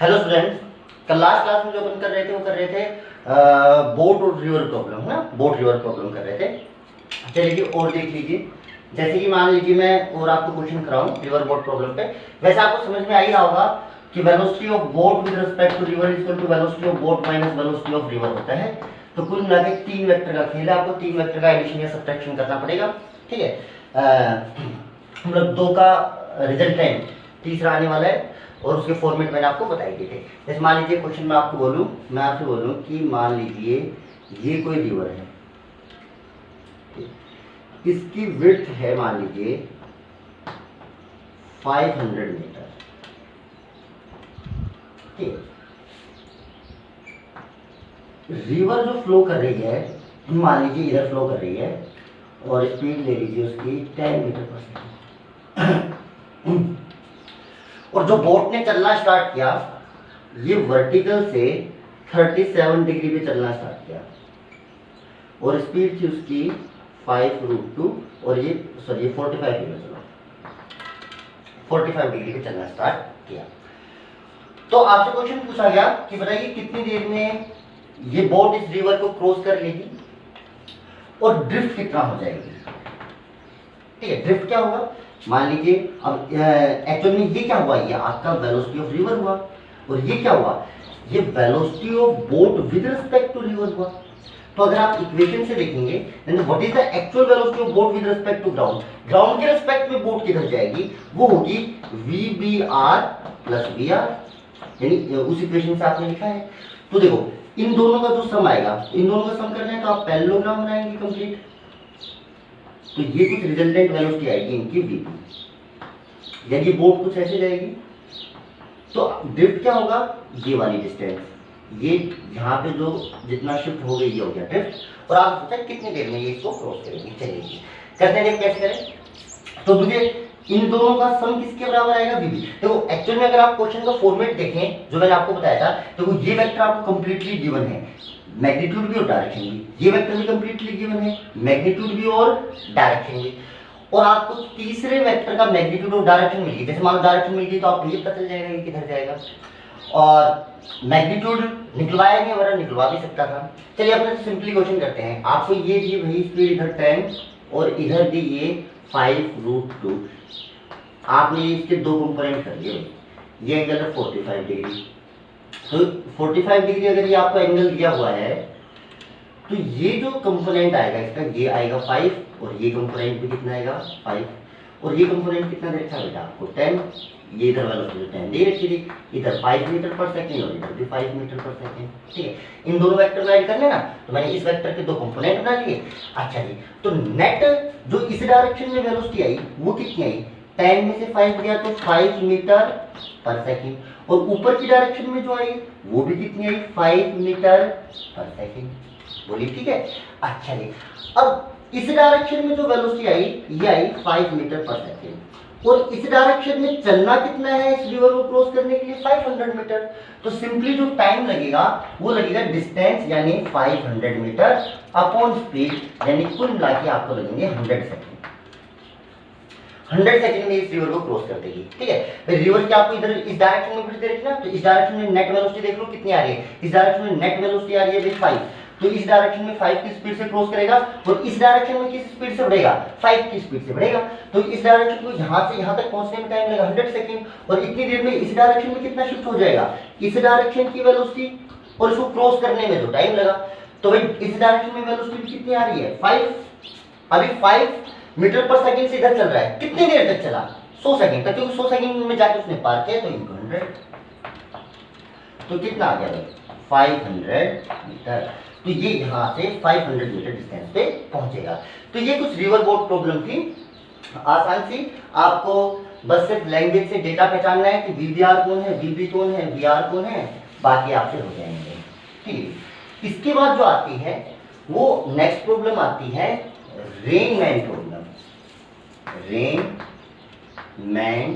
Hello students, कल last class में जो अपन कर रहे थे वो कर रहे थे बोट और रिवर प्रॉब्लम, है ना। बोट रिवर प्रॉब्लम कर रहे थे। चलिए कि और देख लीजिए, जैसे कि मान लीजिए मैं और आपको क्वेश्चन कराऊं रिवर बोट प्रॉब्लम पे। वैसे आपको समझ में आ ही रहा होगा कि velocity of boat with respect to river is equal to velocity of boat minus velocity of river होता है। तो कुल मिला के 3 वेक्टर का खेल है, आपको 3 वेक्टर का एडिशन या सब्ट्रैक्शन करना पड़ेगा। ठीक है, हम लोग 2 का रिजल्टेंट तीसरा आने वाला है और उसके फॉर्मेट मैंने आपको बताई दिए थे। जैसे मान लीजिए क्वेश्चन में आपको बोलूं, मैं आपसे बोलूं कि मान लीजिए ये कोई रिवर है, इसकी विड्थ है मान लीजिए 500 मीटर। ठीक, रिवर जो फ्लो कर रही है मान लीजिए इधर फ्लो कर रही है और स्पीड ले लीजिए उसकी 10 मीटर पर सेकेंड। और जो बोट ने चलना स्टार्ट किया ये वर्टिकल से 37 डिग्री पे चलना स्टार्ट किया और स्पीड थी उसकी 5√2 और ये 45 डिग्री चला, 45 डिग्री पे चलना स्टार्ट किया। तो आपसे क्वेश्चन पूछा गया कि बताइए कितनी देर में ये बोट इस रिवर को क्रॉस कर लेगी और ड्रिफ्ट कितना हो जाएगी। ठीक है, ड्रिफ्ट क्या होगा, मान लीजिए अब एक्चुअली में ये क्या हुआ, ये आपका वेलोसिटी ऑफ रिवर हुआ और ये क्या हुआ, ये velocity of boat with respect to river हुआ। तो अगर आप इक्वेशन से देखेंगे then what is the actual velocity of boat with respect to ground, ground के रिस्पेक्ट में बोट किधर जाएगी, वो होगी VBR प्लस VR, यानी उस इक्वेशन से आपने लिखा है। तो देखो इन दोनों का जो सम आएगा, इन दोनों का सम करना है तो आप पैरेललोग्राम बनाएंगे कंप्लीट। तो ये कुछ रिजल्टेंट वेलोसिटी आएगी इनकी VB, यदि बोट कुछ ऐसे जाएगी तो ड्रिफ्ट क्या होगा, ये वाली डिस्टेंस, ये यहाँ पे जो जितना शिफ्ट हो गई ये हो गया ड्रिफ्ट। और आप सोचा कितनी देर में ये इसको क्रॉस करेंगे। चलिए करते हैं, कैसे करें। तो मुझे इन दोनों का सम किसके बराबर आएगा, VB। देखो एक्चुअल में अगर आप क्वेश्चन का फॉर्मेट देखें जो मैंने आपको बताया था, तो ये वेक्टर आपको कंप्लीटली गिवन है, मैग्नीट्यूड भी और डायरेक्शन भी, ये वेक्टर भी कंप्लीटली गिवन है, मैग्नीट्यूड भी और डायरेक्शन भी। और आपको तीसरे वेक्टर का मैग्नीट्यूड और डायरेक्शन मिल गई, जैसे मान लो डायरेक्शन मिल गई तो आपको ये पता चल जाएगा ये किधर जाएगा। और मैग्नीट्यूड निकलवाया नहीं, हमारा निकलवा भी सकता था। चलिए अपने सिंपली क्वेश्चन करते हैं। आपको ये दी वही स्पीड इधर 10 और इधर दी ये 5√2, आपने इसके 2 कंपोनेंट कर दिए, ये एंगल है 45 डिग्री। तो 45 डिग्री अगर ये आपको एंगल दिया हुआ है तो ये जो कंपोनेंट आएगा इसका ये आएगा 5 और ये कंपोनेंट भी कितना आएगा 5 और ये कंपोनेंट कितना दे रखा है बेटा आपको 10, ये इधर वाला 10 दे रखी थी, इधर 5 मीटर पर सेकेंड और इधर भी 5 मीटर पर सेकेंड। ठीक है, इन दोनों वेक्टर को ऐड कर लेना, तो मैंने इस वेक्टर के 2 कंपोनेंट बना लिए। अच्छा जी, तो नेट जो इस डायरेक्शन में वेलोसिटी आई वो कितनी आई, 10 में से 5 गया तो 5 मीटर पर सेकेंड, और ऊपर की डायरेक्शन में जो आई वो भी कितनी आई 5 मीटर पर सेकेंड। बोलिए ठीक है। अच्छा जी, अब इस डायरेक्शन में जो वेलोसिटी आई ये आई 5 मीटर पर सेकेंड और इस डायरेक्शन में चलना कितना है इस रिवर को क्रॉस करने के लिए 500 मीटर। तो सिंपली जो टाइम लगेगा वो लगेगा डिस्टेंस यानी 500 मीटर अपॉन स्पीड, यानी कुल मिला के आपको लगेंगे 100 सेकेंड। 100 सेकंड में इस रिवर को क्रॉस कर देगी। ठीक है, फिर रिवर की आपको इधर इस डायरेक्शन में फिर देखना, तो इस डायरेक्शन में नेट वेलोसिटी देख लो कितनी आ रही है, इस डायरेक्शन में नेट वेलोसिटी आ रही है 5, तो इस डायरेक्शन में 5 की स्पीड से क्रॉस करेगा और इस डायरेक्शन में किस स्पीड से बढ़ेगा 5 की स्पीड से बढ़ेगा। तो इस डायरेक्शन को यहाँ से यहाँ तक पहुंचने में टाइम लगेगा 100 सेकंड और इतनी देर में इस डायरेक्शन में कितना शिफ्ट हो जाएगा इस डायरेक्शन की वेलोसिटी और इसको क्रॉस करने में जो टाइम लगा। तो भाई इस डायरेक्शन में वेलोसिटी कितनी आ रही है 5, अभी 5 मीटर पर सेकंड से इधर चल रहा है, कितनी देर तक चला 100 सेकंड तक, क्योंकि 100 सेकंड में जाके उसने पार किया तो इनको 100, तो कितना आ गया 500 मीटर। तो ये यहाँ से 500 मीटर डिस्टेंस पे पहुंचेगा। तो ये कुछ रिवर बोट प्रॉब्लम थी, आसान सी। आपको बस सिर्फ लैंग्वेज से डेटा पहचानना है कि VBR कौन है, VB कौन है, VR कौन है, बाकी आपसे हो जाएंगे। ठीक है, इसके बाद जो आती है वो नेक्स्ट प्रॉब्लम आती है रेनमैन प्रॉब्लम। रेनमैन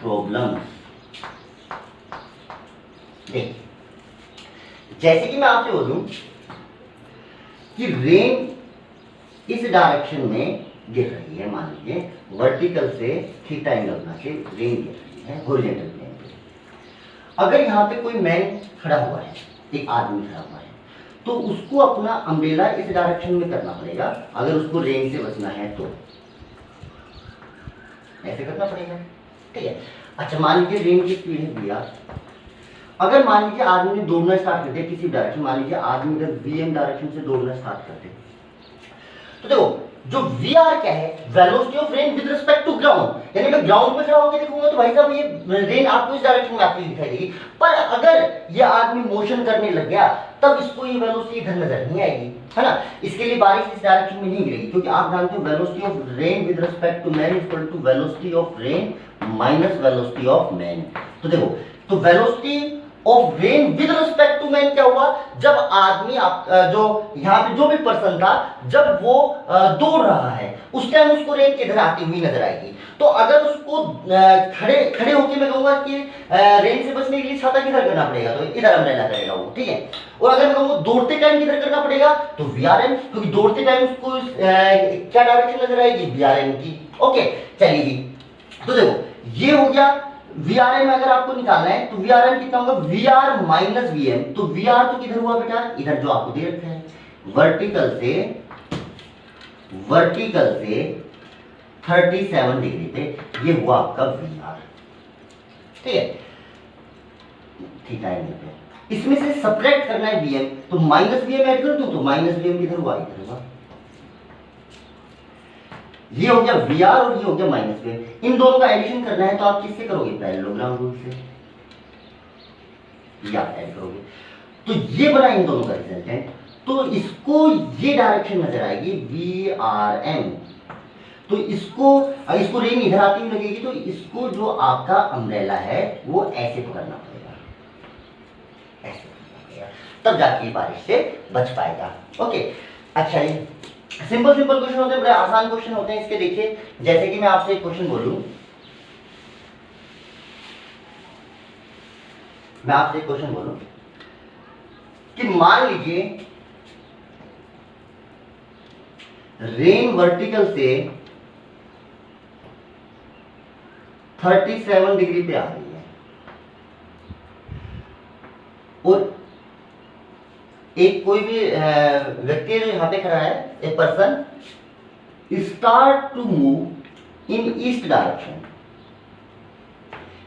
प्रॉब्लम देखिए, जैसे कि मैं आपसे बोलूं कि रेन इस डायरेक्शन में गिर रही है, मान लीजिए वर्टिकल से थीटा एंगल बना के रेन गिर रही है। होती है हॉरिजॉन्टल प्लेन पे। अगर यहाँ पे कोई मैन खड़ा हुआ है, एक आदमी खड़ा हुआ है, तो उसको अपना अम्ब्रेला इस डायरेक्शन में करना पड़ेगा अगर उसको रेन से बचना है तो ऐसे करना पड़ेगा, ठीक है। अच्छा मान लीजिए रेन की स्पीड है VR। अगर मान लीजिए आदमी ने दौड़ना स्टार्ट कर दिया किसी डायरेक्शन, मान लीजिए आदमी इधर VM डायरेक्शन से दौड़ना स्टार्ट कर दे, तो देखो जो VR क्या है, velocity of rain with respect to ground, यानी मैं ग्राउंड पे खड़ा होकर देखूंगा तो भाई साहब ये रेन आपको इस डायरेक्शन में आती हुई दिखाई देगी। पर अगर ये आदमी मोशन करने लग गया तब इसको ये वेलोसिटी इधर नजर नहीं आएगी, है ना। इसके लिए बारिश इस डायरेक्शन में नहीं गिरेगी, क्योंकि आप जानते हो velocity of rain with respect to man equal to velocity of rain minus velocity of man. तो देखो, तो velocity of rain with respect to man क्या हुआ, जब आदमी जो यहाँ पे जो भी पर्सन था जब वो दौड़ रहा है उस टाइम उसको रेन किधर आती हुई नजर आएगी। तो अगर उसको खड़े खड़े होकर मैं कहूंगा कि रेन से बचने के लिए छाता किधर करना पड़ेगा, तो इधर अम्ब्रेला करेगा वो, ठीक है। और अगर मैं कहूंगा दौड़ते टाइम किधर करना पड़ेगा, तो VRN, क्योंकि दौड़ते टाइम उसको क्या डायरेक्शन नजर आएगी, VRN की। ओके चलिए जी, तो देखो ये हो गया VRN में अगर आपको निकालना है तो VRN कितना होगा, VR माइनस VM। तो VR तो किधर हुआ बेटा, इधर जो आपको दे रखा है, वर्टिकल से 37 डिग्री पे ये हुआ आपका VR, ठीक है। थीटा एंगल पे इसमें से सब्ट्रैक्ट करना है VM, तो माइनस VM ऐड कर दूं तो माइनस VM किधर हुआ, इधर हुआ। ये हो गया VR और ये हो गया माइनस VM। इन दोनों का एडिशन करना है तो आप किससे करोगे, पैरेललोग्राम रूल से या ऐड करोगे। तो ये बना इन दोनों का रिजल्टेंट। तो इसको ये डायरेक्शन नजर आएगी VRN। तो इसको रेन इधर आती हुई लगेगी, तो इसको जो आपका अम्ब्रेला है वो ऐसे पकड़ना पड़ेगा, ऐसे पकड़ना पड़ेगा, तब जाके बारिश से बच पाएगा। ओके अच्छा, ये सिंपल क्वेश्चन होते हैं, बड़े आसान क्वेश्चन होते हैं इसके। देखिए जैसे कि मैं आपसे एक क्वेश्चन बोलूं, कि मान लीजिए रेन वर्टिकल से 37 डिग्री पे आ रही है और एक कोई भी व्यक्ति जो यहाँ पे खड़ा है, a person start to move in east direction.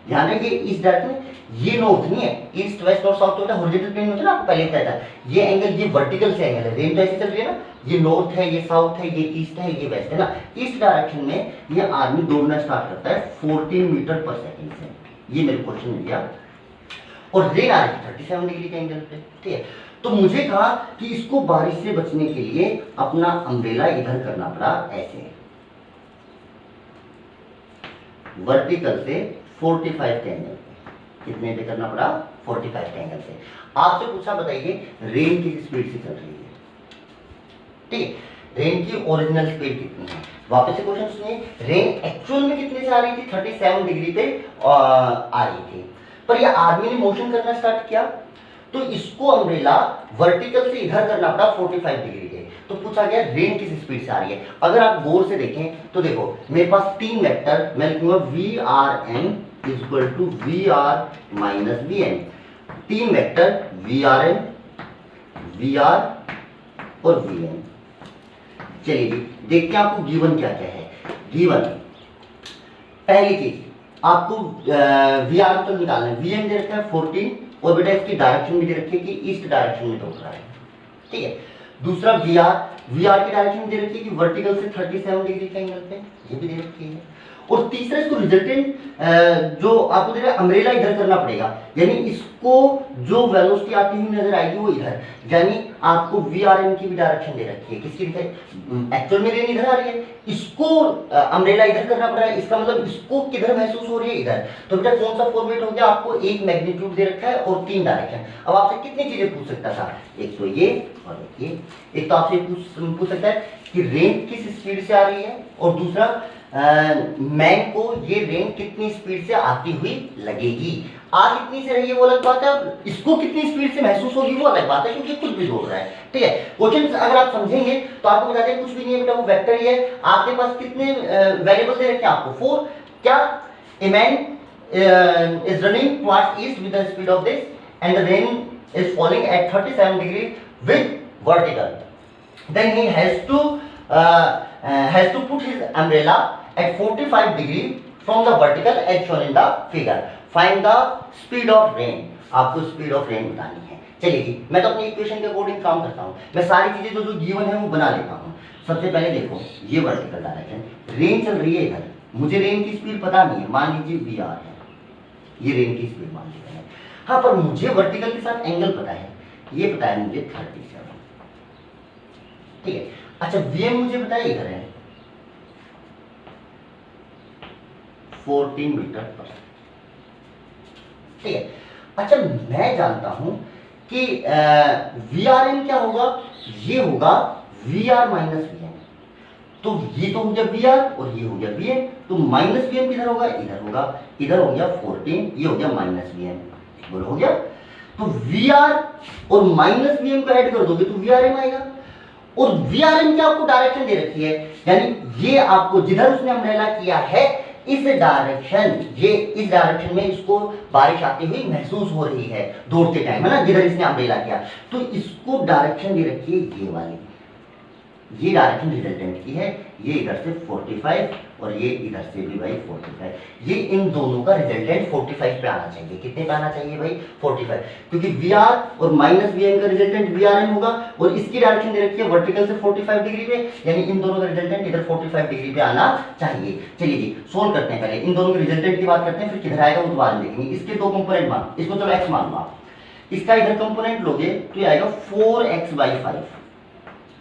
ध्यान रखिए ईस्ट डायरेक्शन, ये नॉर्थ नहीं है, ईस्ट वेस्ट और साउथ होता है, हॉरिजॉन्टल प्लेन होता है ना, आपको पहले बताया था। ये एंगल, ये वर्टिकल से एंगल है, रेन तो ऐसे चल रही है ना, ये नॉर्थ है, ये साउथ है, ये ईस्ट है, ये वेस्ट है ना। ईस्ट डायरेक्शन में ये आदमी दौड़ना स्टार्ट करता है 14 मीटर पर सेकेंड से। ये मेरे क्वेश्चन मिल गया और रेन आ रही है 37 डिग्री के एंगल पे, ठीक है। तो मुझे कहा कि इसको बारिश से बचने के लिए अपना अम्ब्रेला इधर करना पड़ा, ऐसे वर्टिकल से 45 के एंगल पे। कितने पे करना पड़ा, 45 के एंगल से। आपसे पूछा बताइए रेन किस स्पीड से चल रही है, ठीक है। रेन की ओरिजिनल स्पीड कितनी है, वापस से क्वेश्चन सुनिए। रेन एक्चुअल में कितने से आ रही थी, 37 डिग्री पे आ रही थी, पर यह आदमी ने मोशन करना स्टार्ट किया तो इसको अम्ब्रेला वर्टिकल से इधर करना पड़ा 45 डिग्री के। तो पूछा गया रेन किस स्पीड से आ रही है। अगर आप गौर से देखें तो देखो मेरे पास तीन वेक्टर, मैं लिखूंगा VRN equal to VR minus VN। तीन वेक्टर VRN, VR और VN। चलिए जी देखते हैं आपको गिवन क्या क्या है। गिवन पहली चीज आपको VR तो निकालना है, VN दे रखा है 14 और बेटा इसकी डायरेक्शन भी दे रखी है कि ईस्ट डायरेक्शन में दौड़ रहा है, ठीक है। दूसरा VR की डायरेक्शन दे रखी है कि वर्टिकल से 37 डिग्री के एंगल पे, ये भी दे रखी है। और तीसरा इसको रिजल्टेंट जो आपको दे रहा है अम्ब्रेला इधर करना पड़ेगा, यानी इसको जो वेलोसिटी आती हुई नजर आएगी वो इधर, यानी आपको VRN की भी डायरेक्शन दे रखी है। किसकी दिखाई, एक्चुअल में रेन इधर आ रही है, इसको अम्ब्रेला इधर करना पड़ रहा है, इसका मतलब इसको किधर महसूस हो रही है, इधर। तो बेटा कौन सा फॉर्मेट हो गया, आपको एक मैग्नीट्यूड दे रखा है और तीन डायरेक्शन। अब आपसे कितनी चीजें पूछ सकता था, एक तो ये और ये। एक तो आपसे पूछ सकता है कि रेन किस स्पीड से आ रही है, और दूसरा मैन को ये रेन कितनी स्पीड से आती हुई लगेगी। आ कितनी से रही है वो अलग बात है, इसको कितनी स्पीड से महसूस होगी वो अलग बात है, क्योंकि कुछ भी दौड़ रहा है, ठीक है। क्वेश्चन अगर आप समझेंगे तो आपको बताते हैं कुछ भी नहीं है बेटा, वो वेक्टर ही है। आपके पास कितने वेरिएबल दे रखे हैं, आपको 4। क्या, a man is running towards east with the speed of this, and the rain is falling at 37 degree with vertical. Then he has to put his umbrella at 45 degree from the vertical as shown in the figure. Find the speed of rain. आपको speed of rain बतानी है। चलिए जी, मैं तो अपनी equation के according काम करता हूँ। मैं सारी चीजें जो गिवन है वो बना लेता हूँ। सबसे पहले देखो, ये वर्टिकल डायरेक्शन, रेन चल रही है इधर, मुझे रेन की स्पीड पता नहीं है, मान लीजिए VR है, ये रेन की स्पीड मान लीजिए। हाँ, पर मुझे वर्टिकल के साथ एंगल पता है, ये पता है मुझे 37, ठीक है। अच्छा, VM मुझे पता है इधर है 14 मीटर पर सेकंड, ठीक है। अच्छा, मैं जानता हूं कि VRM क्या होगा, ये होगा VR माइनस VM। तो ये तो हो गया VR और ये हो गया VM, तो माइनस VM किधर होगा, इधर होगा, इधर हो गया 14, ये हो गया माइनस VM, बोलो हो गया। तो VR और माइनस VM को ऐड कर दोगे तो VRM आएगा, और VRM क्या आपको डायरेक्शन दे रखी है, यानी ये आपको जिधर उसने अम्ब्रेला किया है इस डायरेक्शन, ये इस डायरेक्शन में इसको बारिश आती हुई महसूस हो रही है दौड़ते टाइम, है ना, जिधर इसने अम्ब्रेला किया, तो इसको डायरेक्शन दे रखी है ये वाली, ये डायरेक्शन रिजल्टेंट की है, ये इधर से 45 और ये इधर से भी भाई 45, ये इन दोनों का रिजल्टेंट 45 पे आना चाहिए। कितने पे आना चाहिए भाई, 45, क्योंकि VR और माइनस VM का रिजल्टेंट VRM होगा, और इसकी डायरेक्शन दे रखी है वर्टिकल से 45 डिग्री पे, यानी इन दोनों का रिजल्टेंट इधर 45 डिग्री पे आना चाहिए। चलिए जी, सोल्व करते हैं, पहले इन दोनों के रिजल्टेंट की बात करते हैं, फिर किधर आएगा वो बाद में देखेंगे। इसके दो कंपोनेंट मान, इसको चलो x मान लो आप, इसका इधर कंपोनेंट लोगे तो ये आएगा 4x/5,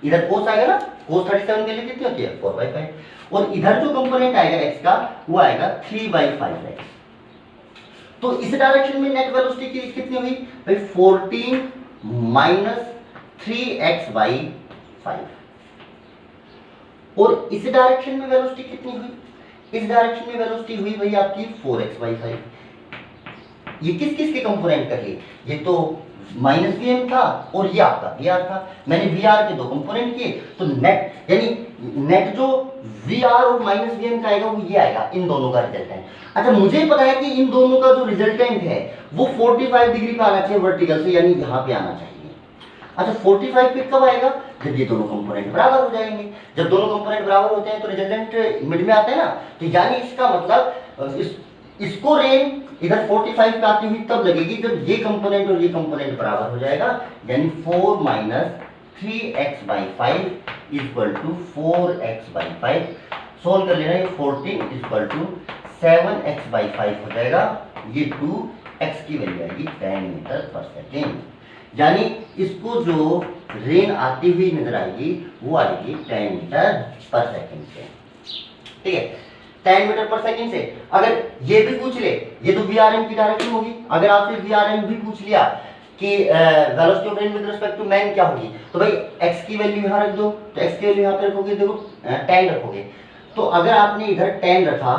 इधर कोस आएगा ना, कोस 37 के लिए कितनी होती है 4/5, और इधर जो कंपोनेंट आएगा x का वो आएगा 3/5x। तो इस डायरेक्शन में नेट वेलोसिटी कितनी हुई भाई, 14 माइनस 3x/5, और इस डायरेक्शन में वेलोसिटी कितनी हुई, इस डायरेक्शन में वेलोसिटी हुई भाई आपकी 4x/5। ये किस किस के कंपोनेंट कर लिए, ये तो माइनस VM था और ये आपका VR था, मैंने VR के दो कंपोनेंट किए, तो नेट यानी नेट जो VR और माइनस VM का आएगा वो ये आएगा, इन दोनों का रिजल्टेंट। अच्छा, मुझे पता है कि इन दोनों का जो रिजल्टेंट है वो 45 डिग्री पे आना चाहिए वर्टिकल से, यानी यहाँ पे आना चाहिए। अच्छा, 45 पे कब आएगा, जब ये दोनों कंपोनेंट बराबर हो जाएंगे, जब दोनों कंपोनेंट बराबर होते हैं तो रिजल्टेंट मिड में आता है ना, तो यानी इसका मतलब इसको रेन इधर 45 पे आती हुई तब लगेगी जब ये कंपोनेंट और ये कंपोनेंट बराबर हो जाएगा, यानी 4 minus 3x/5 equal to 4x/5। Solve कर लेना, ये 14 इक्वल टू 7x/5 हो जाएगा, ये 2x की वैल्यू आएगी 10 मीटर पर सेकेंड, यानी इसको जो रेन आती हुई नजर आएगी वो आएगी 10 मीटर पर सेकेंड से, ठीक है, 10 मीटर पर सेकंड से। अगर ये भी पूछ ले, ये तो VRM की डायरेक्शन होगी, अगर आपसे VRM भी पूछ लिया कि velocity of rain with respect to man क्या होगी, तो भाई x की वैल्यू यहाँ रख दो, तो x की वैल्यू यहाँ पे रखोगे, देखो 10 रखोगे, तो अगर आपने इधर 10 रखा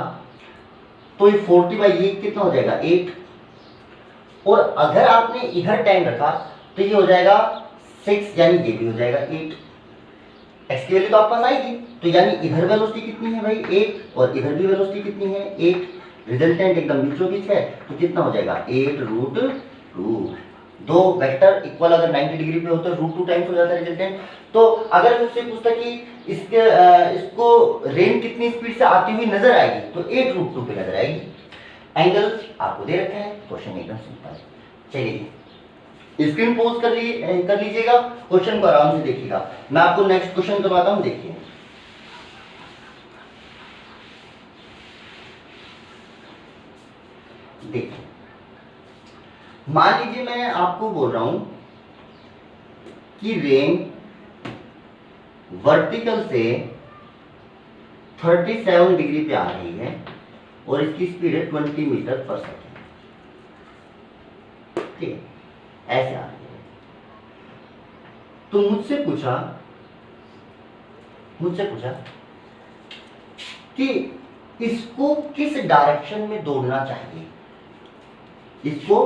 तो ये 40 ये कितना हो जाएगा 8, और अगर आपने इधर 10 रखा तो ये हो जाएगा 6, यानी ये भी हो जाएगा 8। x की वैल्यू तो आपके पास आएगी, तो यानी इधर वेलोसिटी कितनी है भाई 8, और इधर भी वेलोसिटी कितनी है 8, रिजल्टेंट एकदम बीचों बीच है, तो कितना हो जाएगा 8√2। दो वेक्टर इक्वल अगर 90 डिग्री पे होते हैं √2 टाइम्स हो जाता है रिजल्टेंट। तो अगर मुझसे पूछता कि इसको रेन कितनी स्पीड से आती हुई नजर आएगी, तो 8√2 पे नजर आएगी। एंगल आपको दे रखा है, क्वेश्चन एकदम सिंपल है। चलिए स्क्रीन पोज कर लीजिएगा, क्वेश्चन को आराम से देखिएगा। मैं आपको नेक्स्ट क्वेश्चन करवाता हूं, देखिए। देखिए, मान लीजिए मैं आपको बोल रहा हूं कि रेन वर्टिकल से 37 डिग्री पे आ रही है और इसकी स्पीड है 20 मीटर पर सेकेंड, ठीक है, ऐसे आ रही है। तो मुझसे पूछा कि इसको किस डायरेक्शन में दौड़ना चाहिए, इसको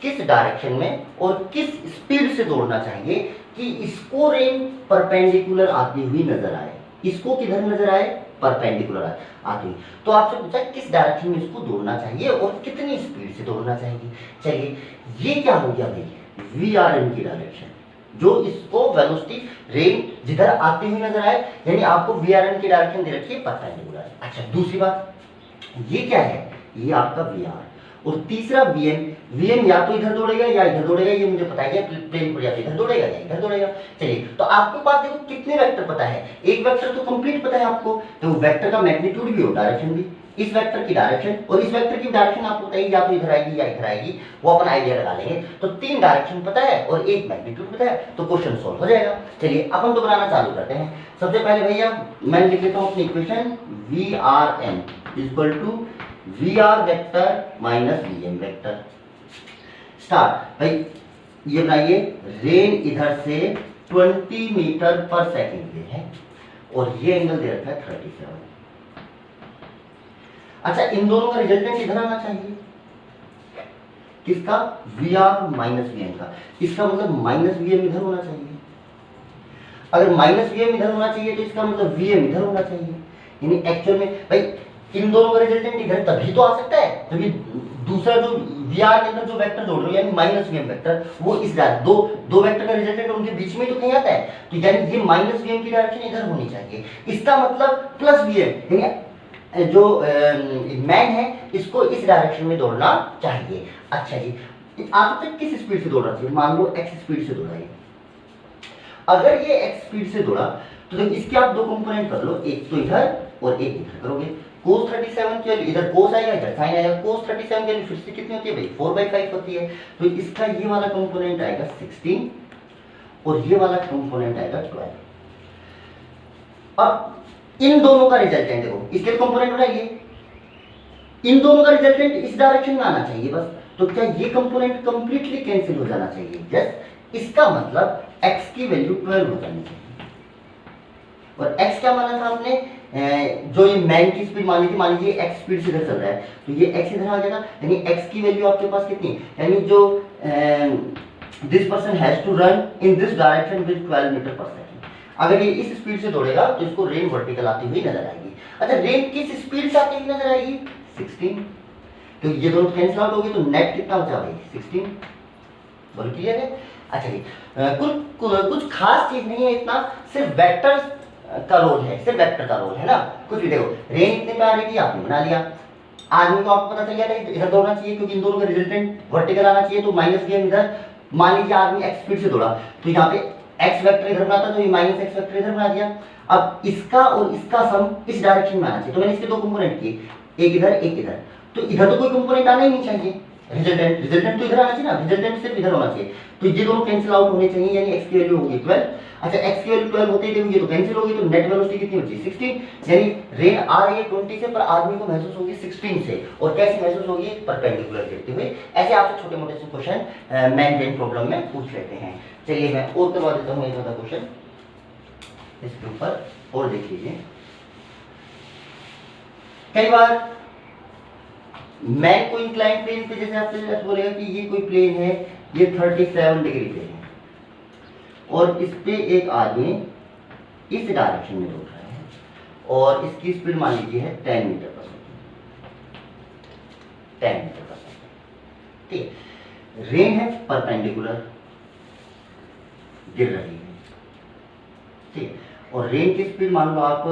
किस डायरेक्शन में और किस स्पीड से दौड़ना चाहिए कि इसको रेन परपेंडिकुलर आती हुई नजर आए। इसको किधर नजर आए, परपेंडिकुलर आती हुई। तो आपसे पूछा किस डायरेक्शन में इसको दौड़ना चाहिए और कितनी स्पीड से दौड़ना चाहिए। चलिए ये क्या हो गया भाई, वी आर एन की डायरेक्शन, जो इसको वेलोसिटी रेन जिधर आती हुई नजर आए, यानी आपको वी आर एन की डायरेक्शन दे रखी है परपेंडिकुलर। अच्छा दूसरी बात, ये क्या है, ये आपका वी आर, और तीसरा वीएम, वीएम या तो इधर दौड़ेगा या इधर दौड़ेगा, ये मुझे पता है प्लेन पर, या तो इधर दौड़ेगा या इधर दौड़ेगा। चलिए तो आपके पास देखो कितने वेक्टर पता है, एक वेक्टर तो कंप्लीट पता है आपको, तो वेक्टर का मैग्नीट्यूड भी और डायरेक्शन भी, इस वेक्टर की डायरेक्शन और इस वेक्टर की डायरेक्शन आपको बताइए, या तो इधर आएगी या इधर आएगी, वो अपन आइडिया लगा लेंगे। तो 3 डायरेक्शन पता है और एक मैग्नीट्यूड पता है, तो क्वेश्चन सॉल्व हो जाएगा। चलिए अपन तो बनाना चालू करते हैं। सबसे पहले भैया मैं लिख लेता हूं अपनी equation, V R N equal to V R vector minus V M vector. Start भाई, ये बनाइए, रेन इधर से 20 मीटर पर सेकंड पे है और ये एंगल दे रखा है 37। अच्छा इन दोनों का रिजल्टेंट इधर आना चाहिए, किसका, V R minus V M का, इसका मतलब माइनस वी एम इधर होना चाहिए। अगर माइनस वी एम इधर होना चाहिए तो इसका मतलब वी एम इधर होना चाहिए, यानी एक्चुअल में भाई इन दोनों का रिजल्टेंट इधर तभी तो आ सकता है, तभी दूसरा जो वी आर के अंदर जो वेक्टर जोड़ रहे हो यानी माइनस वी एम वेक्टर, वो इस दो वेक्टर का रिजल्टेंट उनके बीच में तो कहीं आता है, तो यानी ये माइनस वी एम की डायरेक्शन इधर होनी चाहिए, इसका मतलब प्लस वी एम, यानी जो मैन है इसको इस डायरेक्शन में दौड़ना चाहिए। अच्छा जी, आप तक किस स्पीड से दौड़ना चाहिए, मान लो एक्स स्पीड से दौड़ा है, अगर ये एक्स स्पीड से दौड़ा तो देखो इसके आप 2 कंपोनेंट कर लो, एक तो इधर और एक इधर करोगे। cos 37 की वैल्यू इधर cos आएगा इधर sin आएगा, cos 37 की वैल्यू फिर से कितनी होती है भाई 4/5 होती है, तो इसका ये वाला कंपोनेंट आएगा 16 और ये वाला कंपोनेंट आएगा 12। अब इन दोनों का रिजल्टेंट देखो, इसके कंपोनेंट उठाइए, इन दोनों का रिजल्टेंट इस डायरेक्शन में आना चाहिए बस, तो क्या ये कंपोनेंट कंप्लीटली कैंसिल हो जाना चाहिए, यस, इसका मतलब x की वैल्यू 12 हो जानी चाहिए। और x क्या माना था आपने, जो ये मैन की स्पीड मानी थी, मान लीजिए x स्पीड से इधर चल रहा है तो ये x इधर आ जाएगा, यानी x की वैल्यू आपके पास कितनी, यानी जो this person has to run in this direction with 12 metre per second, अगर ये इस स्पीड से दौड़ेगा तो इसको रेन वर्टिकल आती हुई नजर आएगी। अच्छा रेन किस स्पीड से आती हुई नजर आएगी, 16, तो ये दोनों कैंसिल आउट हो गए, तो नेट कितना बचा भाई 16, बोल क्लियर है। अच्छा जी, कुछ खास चीज नहीं है, इतना सिर्फ वेक्टर्स का रोल है, सिर्फ वेक्टर का रोल है ना, कुछ भी देखो रेन इतने पे आ रही थी आपने बना लिया, आदमी को आपको पता चल गया था इधर दौड़ना चाहिए क्योंकि इन दोनों का रिजल्टेंट वर्टिकल आना चाहिए, तो माइनस वी एम इधर, मान लीजिए आदमी एक्स स्पीड से दौड़ा तो यहाँ पे एक्स वेक्टर इधर बनाता तो ये माइनस एक्स वेक्टर इधर बना दिया। अब इसका और इसका सम इस डायरेक्शन में आना चाहिए, तो मैंने इसके 2 कंपोनेंट किए, एक इधर एक इधर, तो इधर तो कोई कंपोनेंट आना ही नहीं चाहिए, रिजल्टेंट तो इधर आना चाहिए ना, रिजल्टेंट सिर्फ इधर होना चाहिए, तो ये दोनों कैंसिल आउट होने चाहिए, यानी x की वैल्यू होगी 12। अच्छा x की वैल्यू 12 होते ही देखो ये तो कैंसिल होगी, तो नेट वेलोसिटी कितनी बची 16, यानी रेन आ रही है 20 से पर आदमी को महसूस होगी 16 से, और कैसे महसूस होगी, परपेंडिकुलर गिरते हुए। ऐसे आपसे छोटे मोटे से क्वेश्चन मैन रेन प्रॉब्लम में पूछ लेते हैं। चलिए मैं और करवा देता हूँ एक आधा क्वेश्चन इसके ऊपर, और देख लीजिए, कई बार मैन को इंक्लाइन प्लेन पे, जैसे आपसे बोलेगा कि ये कोई प्लेन है, ये 37 डिग्री पे है और इस पे एक आदमी इस डायरेक्शन में दौड़ रहा है और इसकी स्पीड मान लीजिए है 10 metre per second, 10 metre per second, ठीक है। रेन है परपेंडिकुलर गिर रही है, ठीक है, और रेन की स्पीड मान लो आप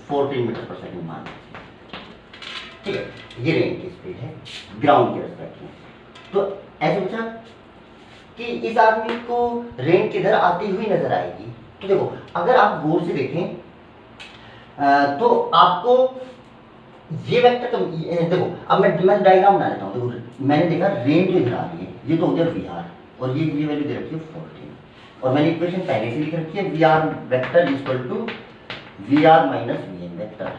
14 मीटर पर सेकंड मान लीजिए, ठीक है, ये रेन की स्पीड है ग्राउंड के रेस्पेक्ट में। तो ऐसे पूछा कि इस आदमी को रेन किधर आती हुई नजर आएगी, तो देखो अगर आप गौर से देखें तो आपको ये वेक्टर देखो, अब मैं डायग्राम बना लेता हूँ। देखो मैंने देखा रेन जो इधर आ रही है, ये तो हो गया वी आर, और ये वैल्यू दे रखी है 14, और मैंने इक्वेशन पहले से लिख रखी है V R vector equal to V R minus V N vector,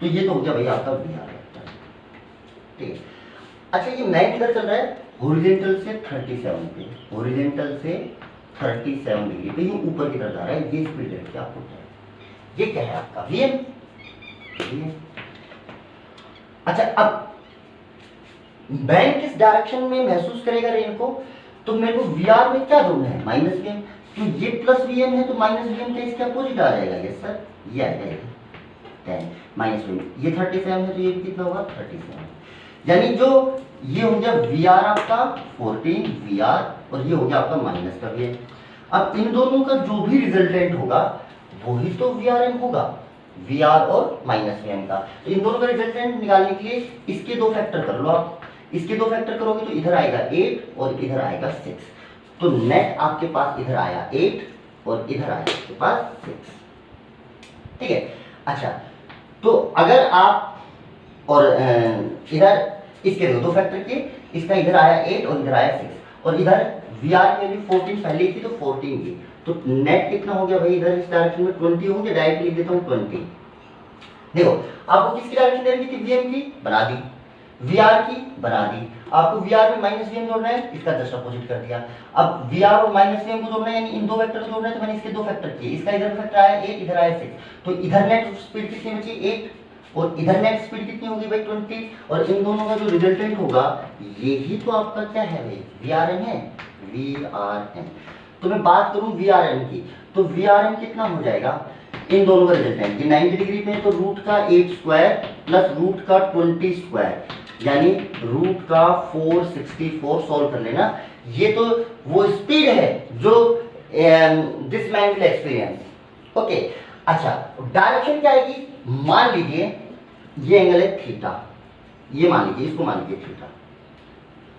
तो ये तो हो गया भाई आपका वी आर वेक्टर, ठीक है। अच्छा ये मैन किधर चल रहा है, हॉरिजॉन्टल से 37 पे, हॉरिजॉन्टल से 37 डिग्री पे, ये ऊपर की तरफ जा रहा है, ये स्पीड दे रखी है आपको, ये क्या है आपका वी एन। अच्छा अब मैन किस डायरेक्शन में महसूस करेगा रेन को, तो मेरे को वी आर में क्या जोड़ना है, माइनस वी एम, तो ये प्लस वी एम है तो माइनस वी एम का इसके अपोजिट आ जाएगा, यस सर, ये आएगा 10 माइनस वी, ये 37 है तो ये भी कितना होगा 37, यानी जो ये हो गया वी आर आपका 14 वी आर और ये हो गया आपका माइनस का वी। अब इन दोनों का जो भी रिजल्टेंट होगा वही तो वी आर एम होगा, वी आर और माइनस वी एम का। तो इन दोनों का रिजल्टेंट निकालने के लिए इसके दो फैक्टर कर लो आप, इसके दो फैक्टर करोगे तो इधर आएगा 8 और इधर आएगा 6, तो नेट आपके पास इधर आया 8 और इधर आया आपके पास 6, ठीक है। अच्छा तो अगर आप और इधर इसके दो फैक्टर के, इसका इधर आया 8 और इधर आया 6 और इधर वी आर की वैल्यू 14 पहले थी तो 14 की, तो नेट कितना हो गया भाई इधर इस डायरेक्शन में 20 होंगे, डायरेक्ट लिख देता हूँ 20। देखो आपको किसकी डायरेक्शन दे रखी थी, वीएम की बना दी, वीआर की बना दी, आपको वीआर में माइनस वीएम जोड़ना है, इसका जस्ट अपोजिट कर दिया। अब वीआर और माइनस वीएम को जोड़ना है, यानी इन दो वेक्टर को जोड़ना है, तो मैंने इसके दो फैक्टर किए, इसका इधर फैक्टर आया 8 इधर आया 6, तो इधर नेट स्पीड कितनी बची 8 और इधर नेट स्पीड कितनी होगी भाई 20, और इन दोनों का जो रिजल्टेंट होगा यही तो आपका क्या है भाई वीआरएम है, वीआरएम। तो मैं बात करूं वीआरएम की, तो वीआरएम कितना हो जाएगा, इन दोनों का रिजल्टेंट ये 90 डिग्री पे है तो रूट का 8 स्क्वायर प्लस रूट का 20 स्क्वायर, यानी रूट का 464 सॉल्व कर लेना। ये तो वो स्पीड है जो this man will experience, okay. अच्छा डायरेक्शन क्या आएगी, मान लीजिए ये एंगल है थीटा, ये मान लीजिए इसको मान लीजिए थीटा,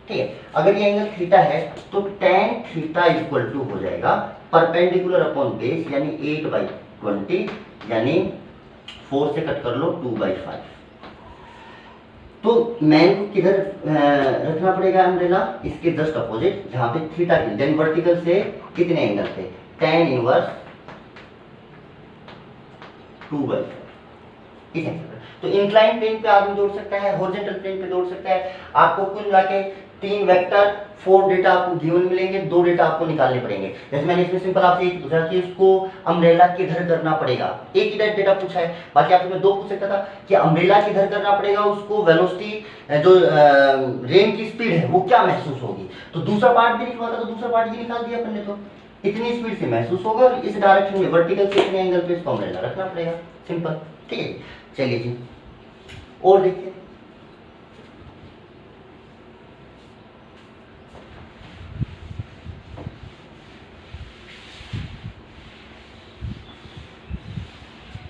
ठीक है। अगर ये एंगल थीटा है तो tan थीटा इक्वल टू हो जाएगा परपेंडिकुलर अपॉन बेस, यानी 8/20, यानी 4 से कट कर लो 2/5। तो मैन को किधर रखना पड़ेगा अम्ब्रेला, इसके जस्ट अपोजिट जहां पे थीटा की, यानी वर्टिकल से कितने एंगल पे, tan इनवर्स 2/5 इस एंगल पे। तो इंक्लाइन प्लेन पे आदमी जोड़ सकता है, हॉरिजॉन्टल प्लेन पे जोड़ सकता है। आपको कुल मिला के 3 वेक्टर 4 डेटा आपको गिवन मिलेंगे, 2 डेटा आपको निकालने पड़ेंगे। जैसे मैंने इसमें सिंपल आपसे एक पूछा कि उसको अम्ब्रेला किधर करना पड़ेगा, एक ही डेटा पूछा है, बाकी आपसे मैं 2 पूछ सकता था कि अम्ब्रेला किधर करना पड़ेगा, उसको वेलोसिटी जो रेन की स्पीड है वो क्या महसूस होगी, तो दूसरा पार्ट भी निकलता तो दूसरा पार्ट भी निकाल दिया अपन ने, तो इतनी स्पीड से महसूस होगा और इस डायरेक्शन में वर्टिकल से इतने एंगल पे इसको अम्ब्रेला रखना पड़ेगा, सिंपल, ठीक है। चलिए जी और देखिए,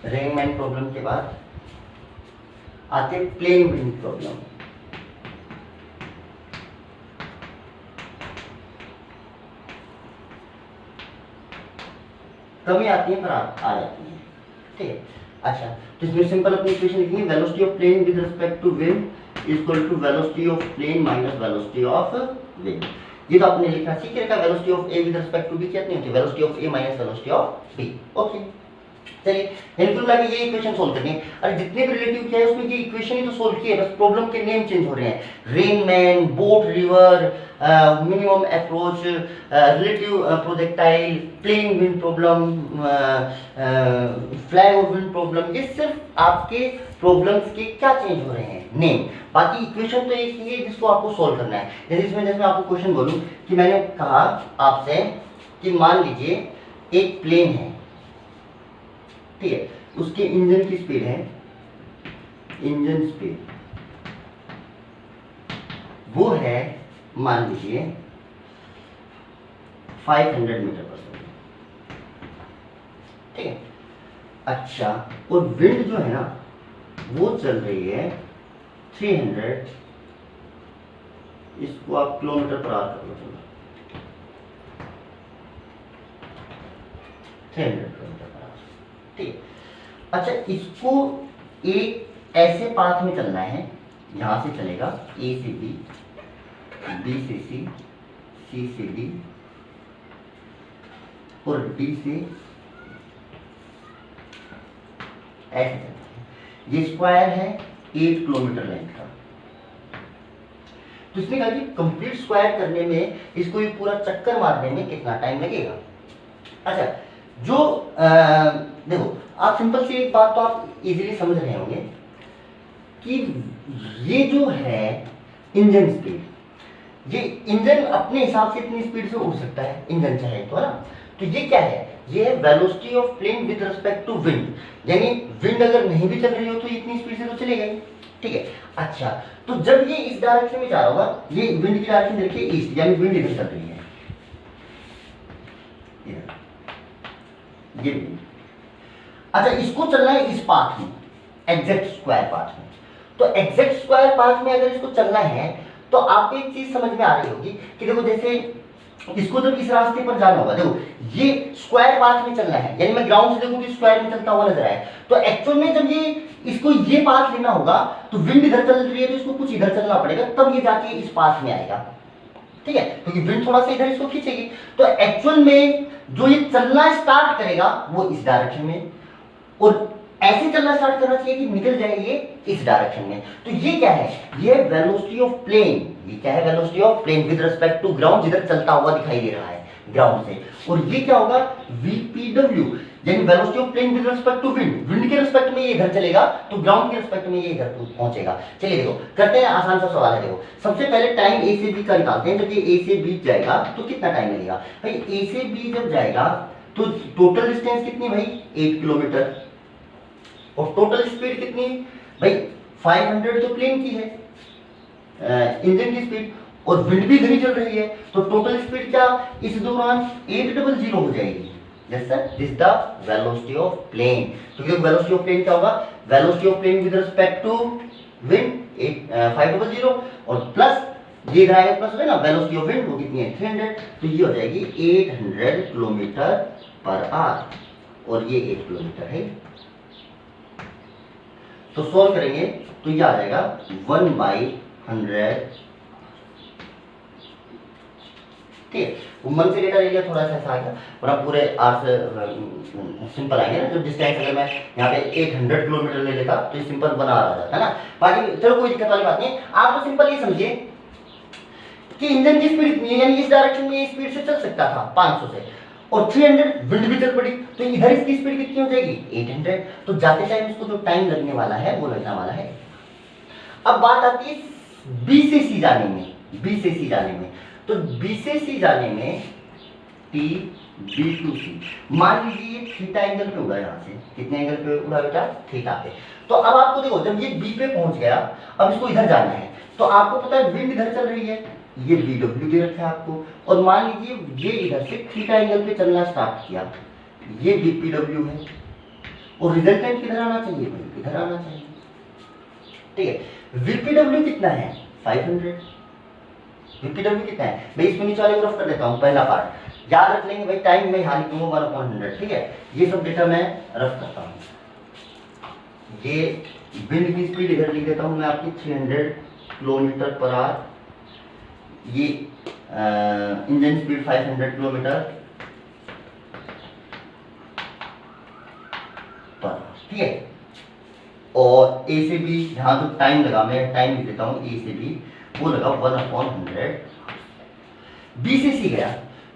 रेनमैन प्रॉब्लम के बाद आते प्लेन विंड प्रॉब्लम। कमी आती है पर आ जाती है, ठीक है। अच्छा तो इसमें सिंपल अपनी इक्वेशन लिखेंगे, velocity of plane with respect to wind equal to velocity of plane minus velocity of wind. ये तो आपने लिखना सीख रखा, velocity of A with respect to B कितनी होती है, velocity of A minus velocity of B, okay. चलिए हेल्पफुल लगे ये इक्वेशन सोल्व करनी है, अरे जितने भी रिलेटिव किया है उसमें ये इक्वेशन ही तो सोल्व की है, बस प्रॉब्लम के नेम चेंज हो रहे हैं, rain man, boat river, minimum approach, relative projectile, plane wind problem, flag of wind problem, ये सिर्फ आपके प्रॉब्लम्स के क्या चेंज हो रहे हैं, नेम, बाकी इक्वेशन तो एक ही है जिसको आपको सोल्व करना है। जैसे इसमें जैसे मैं आपको क्वेश्चन बोलूं कि मैंने कहा आपसे कि मान लीजिए एक प्लेन है, ठीक है, उसके इंजन की स्पीड है, इंजन स्पीड वो है मान लीजिए 500 मीटर पर सेकेंड, ठीक है। अच्छा और विंड जो है ना वो चल रही है 300, इसको आप किलोमीटर पर आवर कर लो, 300 किलोमीटर पर आवर, ठीक है। अच्छा इसको एक ऐसे पाथ में चलना है, यहां से चलेगा ए से बी, बी से सी से डी और डी से ऐसे चलता है। ये स्क्वायर है 8 किलोमीटर लेंथ का, तो इसने कहा कि कंप्लीट स्क्वायर करने में, इसको ये पूरा चक्कर मारने में कितना टाइम लगेगा। अच्छा जो देखो आप सिंपल सी एक बात तो आप इजीली समझ रहे होंगे कि ये जो है इंजन स्पीड, ये इंजन अपने हिसाब से इतनी स्पीड से उड़ सकता है, इंजन चाहे तो, है ना। तो ये क्या है, ये है velocity of plane with respect to wind, यानी विंड अगर नहीं भी चल रही हो तो इतनी स्पीड से तो चलेगा ही, ठीक है। अच्छा, तो जब ये इस डायरेक्शन में जा रहा होगा, ये विंड की डायरेक्शन देखिए ईस्ट, यानी विंड इधर चल रही है, ये विंड। अच्छा, इसको चलना है इस पाथ में, एग्जैक्ट स्क्वायर पाथ में। तो एग्जैक्ट स्क्वायर पाथ में अगर इसको चलना है तो आपको एक चीज समझ में आ रही होगी कि देखो, जैसे इसको जब इस रास्ते पर जाना होगा, देखो ये स्क्वायर पाथ में चलना है, यानी मैं ग्राउंड से देखूं तो स्क्वायर में चलता हुआ नजर आए, तो एक्चुअल में जब ये इसको ये पाथ लेना होगा तो विंड इधर चल रही है तो इसको कुछ इधर चलना पड़ेगा, तब ये जाके इस पाथ में आएगा, ठीक है, क्योंकि विंड थोड़ा सा इधर इसको खींचेगी। तो एक्चुअल में जो ये चलना स्टार्ट करेगा वो इस डायरेक्शन में, और ऐसे चलना स्टार्ट करना चाहिए कि निकल जाए ये इस डायरेक्शन में। तो ये क्या है, ये वेलोसिटी ऑफ प्लेन, ये क्या है, velocity of plane with respect to ground, जिधर चलता हुआ दिखाई दे रहा है ग्राउंड से। और ये क्या होगा, VPW, यानी velocity of plane with respect to wind, wind के रिस्पेक्ट में ये इधर चलेगा तो ग्राउंड के रिस्पेक्ट में ये इधर पहुंचेगा। चलिए देखो करते हैं, आसान सा सवाल है। देखो सबसे पहले टाइम A से B का निकालते हैं। जब ये A से B जाएगा तो कितना टाइम लगेगा भाई, A से B जब जाएगा तो टोटल डिस्टेंस कितनी भाई, 8 किलोमीटर, और टोटल स्पीड कितनी भाई, 500 तो प्लेन की है, इंजन की स्पीड, और विंड भी घनी चल रही है, तो टोटल स्पीड क्या इस दौरान 800 हो जाएगी। Yes sir, this the velocity of plane. तो वेलोसिटी ऑफ प्लेन क्या होगा, velocity of plane with respect to wind 500, और प्लस ये इधर आएगा प्लस हो जाएगा, वेलोसिटी ऑफ विंड वो कितनी है 300, तो ये हो जाएगी 800 किलोमीटर पर आवर, और ये 8 किलोमीटर है। तो सॉल्व करेंगे तो ये आ जाएगा 1/100, ठीक है। वो मन से डेटा ले लिया, थोड़ा सा ऐसा आ गया, वरना पूरे आर से सिंपल आएंगे ना। जब डिस्टेंस अगर मैं यहाँ पे 800 किलोमीटर ले लेता तो ये सिंपल बना आ जाता है ना। बाकी चलो कोई दिक्कत वाली बात नहीं, आप तो सिंपल ये समझिए कि इंजन की स्पीड इतनी है, यानी इस डायरेक्शन में स्पीड से चल सकता था 500 से, और 300 विंड भी चल पड़ी, तो इधर इसकी स्पीड कितनी हो जाएगी 800। तो जाते टाइम इसको जो टाइम लगने वाला है वो लगने वाला है। अब बात आती है B से C जाने में, B से C जाने में, तो B से C जाने में T B to C, मान लीजिए ये थीटा एंगल पे उड़ा, यहाँ से कितने एंगल पे उड़ा बेटा, थीटा पे। तो अब आपको देखो जब ये B पे पहुंच गया, अब इसको इधर जाना है, तो आपको पता है विंड इधर चल रही है, ये BW दे रखा है आपको, और मान लीजिए ये इधर से थीटा एंगल पे चलना स्टार्ट किया, ये VPW है, और रिजल्टेंट किधर आना चाहिए भाई, इधर आना चाहिए, ठीक है। VPW कितना है 500, VPW कितना है, मैं इसको नीचे वाले को रफ कर देता हूँ, पहला पार्ट याद रख लेंगे भाई, टाइम में यहाँ लिखूंगा 1/100, ठीक है। ये सब डेटा मैं रफ करता हूँ, ये विंड की स्पीड इधर लिख देता हूँ मैं आपकी 300 किलोमीटर पर आवर, ये इंजन स्पीड 500 किलोमीटर पर, ठीक है। और ए से बी, यहाँ जो टाइम लगा, मैं टाइम लिख देता हूँ, ए से बी वो लगा 1/100। बी से सी गया,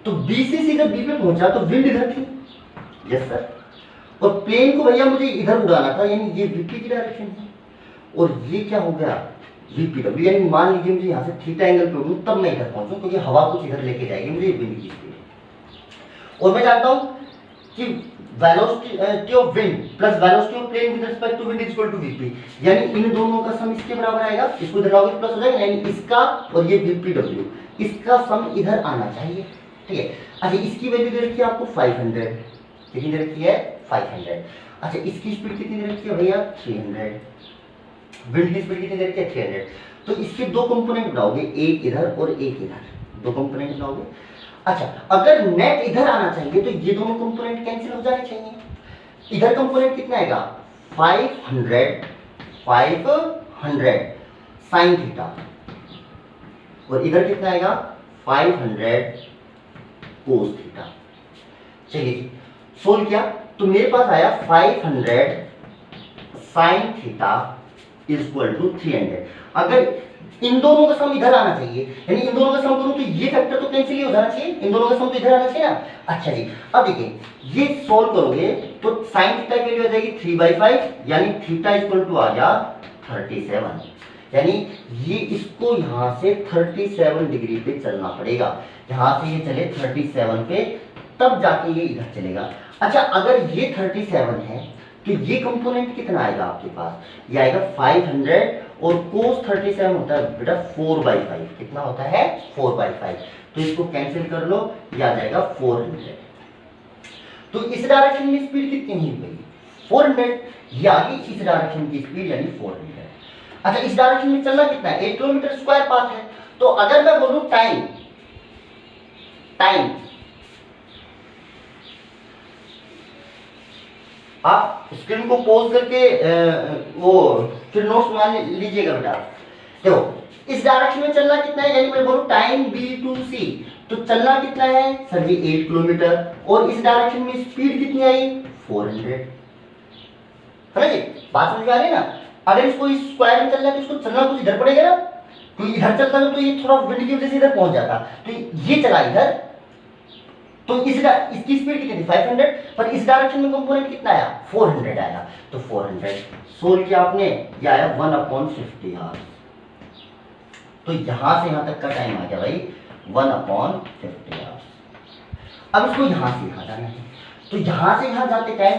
तो बी से सी जब बी पे पहुंचा तो विंड इधर थी, यस सर, और प्लेन को भैया मुझे इधर उड़ाना था, यानी ये वीपी की डायरेक्शन है, और ये क्या हो गया VPW, यानी मान लीजिए मुझे यहाँ से थीटा एंगल पे उड़ूं तब मैं इधर पहुंचूं, क्योंकि हवा कुछ इधर लेके जाएगी मुझे विंड की स्पीड। और मैं जानता हूँ कि velocity of wind plus velocity of plane with respect to wind is equal to VP, यानी इन दोनों का सम इसके बराबर आएगा, इसको इधर लाओगे प्लस हो जाएगा, यानी इसका और ये VPW इसका सम इधर आना चाहिए, ठीक है। अच्छा, इसकी वैल्यू दे रखी है आपको 500, कितनी दे रखी है 500। अच्छा, इसकी स्पीड कितनी दे रखी है भैया 300, विंड की स्पीड कितनी दे रखी है 300। तो इसके दो कंपोनेंट बनाओगे, एक इधर और एक इधर, दो कंपोनेंट बनाओगे। अच्छा, अगर नेट इधर आना चाहिए तो ये दोनों कंपोनेंट कैंसिल हो जाने चाहिए। इधर कंपोनेंट कितना आएगा 500 साइन थीटा, और इधर कितना आएगा 500 कोस थीटा। चलिए सोल्व किया तो मेरे पास आया 500 sine theta is equal to 300। अगर इन दोनों का सम इधर आना चाहिए, यानी इन दोनों का सम करूं तो ये फैक्टर तो कैंसिल ही हो जाना चाहिए, इन दोनों का सम तो इधर आना चाहिए ना। अच्छा जी, अब देखिए ये सोल्व करोगे तो साइन थीटा की वैल्यू आ जाएगी 3/5, यानी थीटा इक्वल टू आ गया 37, यानी ये इसको यहां से 37 डिग्री पे चलना पड़ेगा, यहां से ये चले 37 पे तब जाके ये इधर चलेगा। अच्छा अगर ये 37 है तो ये कंपोनेंट कितना आएगा आपके पास, ये आएगा 500 और cos 37 होता है बेटा 4/5, कितना होता है 4/5, तो इसको कैंसिल कर लो, ये आ जाएगा 400। तो इस डायरेक्शन में स्पीड कितनी हुई भाई 400, ये आ गई इस डायरेक्शन की स्पीड यानी 400। अच्छा इस डायरेक्शन में चलना कितना है 8 किलोमीटर स्क्वायर पाथ है। तो अगर मैं बोलूं टाइम आप स्क्रीन को पॉज करके वो फिर नोट्स मान लीजिएगा बेटा। देखो इस डायरेक्शन में चलना कितना है, यानी मैं बोलूं टाइम b to c, तो चलना कितना है सर ये 8 किलोमीटर, और इस डायरेक्शन में स्पीड कितनी आई 400, है ना जी, बात समझ में आ रही है ना। अगर इसको इस स्क्वायर में चलना है तो इसको चलना कुछ इधर पड़ेगा ना, तो इधर चलता है तो ये थोड़ा विंड की वजह से इधर पहुंच जाता, तो ये चला इधर, तो इसकी स्पीड कितनी थी 500, पर इस डायरेक्शन में कंपोनेंट कितना आया 400 आया, तो 400 सोल्व किया आपने, ये आया 1/50 आवर्स। तो यहां से यहां तक का टाइम आ गया भाई 1/50 आवर्स। अब इसको यहां से यहां जाना है, तो यहां से यहां जाते टाइम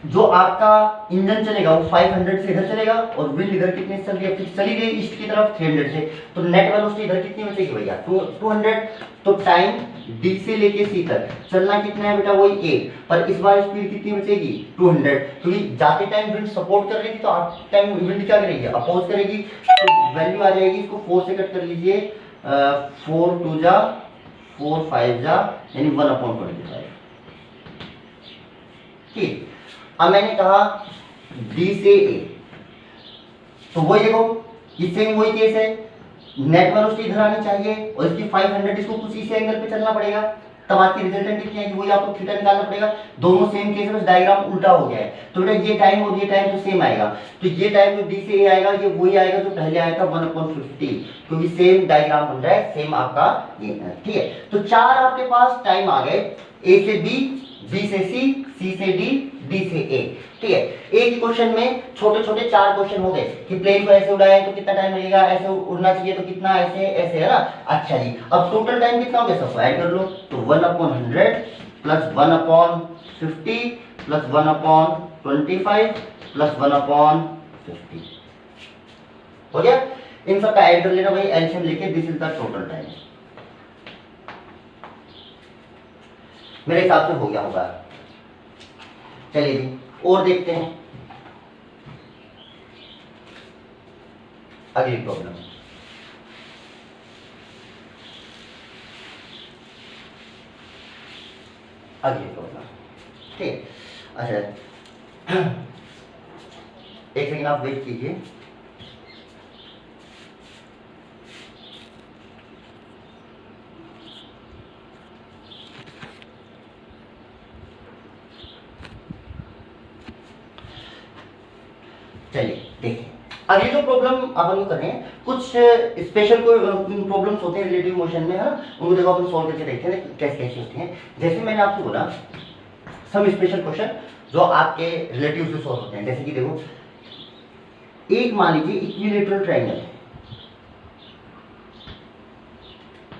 जो आपका इंजन चलेगा वो 500 से इधर चलेगा, और विंड इधर कितने से चल रही है, फिर चली गई ईस्ट की तरफ 300 से, तो नेट वेलोसिटी इधर कितनी बचेगी भैया 200। तो टाइम डी से लेके सी तक चलना कितना है बेटा वही 8, पर इस बार स्पीड कितनी बचेगी 200, क्योंकि जाते टाइम विंड सपोर्ट कर रही थी तो आते टाइम विंड क्या करेगी अपोज करेगी, तो वैल्यू आ जाएगी, इसको 4 से कट कर लीजिए, 4 2 जा 4 5 जा यानी 1/25। ठीक, अब मैंने कहा D से A, तो वही देखो इससे भी वही केस है, नेट वेलोसिटी इधर आनी चाहिए और इसकी 500, इसको कुछ इसी एंगल पे चलना पड़ेगा, तब आपकी रिजल्टेंट कितनी आएगी वही आपको थीटा निकालना पड़ेगा। दोनों सेम केस में डायग्राम उल्टा हो गया है, तो बेटा ये टाइम और ये टाइम तो सेम आएगा, तो ये टाइम जो D से A आएगा ये वही आएगा जो पहले आया था 1/50, क्योंकि सेम डायग्राम बन रहा है, सेम आपका ये, ठीक है। तो 4 आपके पास टाइम आ गए, A से B, B से C, C से D, D से A, ठीक है। एक ही क्वेश्चन में छोटे छोटे 4 क्वेश्चन हो गए कि प्लेन को ऐसे उड़ाए तो कितना टाइम लगेगा, ऐसे उड़ना चाहिए तो कितना, ऐसे ऐसे, है ना। अच्छा जी, अब टोटल टाइम कितना हो गया सबको ऐड कर लो, तो 1/100 प्लस 1/50 प्लस 1/25 प्लस 1/50 हो गया। इन सब का ऐड कर लेना भाई, एलसीएम लेके, this is the total time. मेरे हिसाब से हो गया होगा। चलिए जी और देखते हैं अगली प्रॉब्लम। ठीक, अच्छा एक सेकंड आप वेट कीजिए। चलिए देखिए अगली जो प्रॉब्लम अपन को कर रहे हैं, कुछ स्पेशल कोई प्रॉब्लम्स होते हैं रिलेटिव मोशन में, है ना, उनको देखो अपन सॉल्व करके देखते हैं कैसे कैसे होते हैं। जैसे मैंने आपको बोला सम स्पेशल क्वेश्चन जो आपके रिलेटिव से सॉल्व होते हैं, जैसे कि देखो एक मान लीजिए इक्विलेटरल ट्रायंगल है,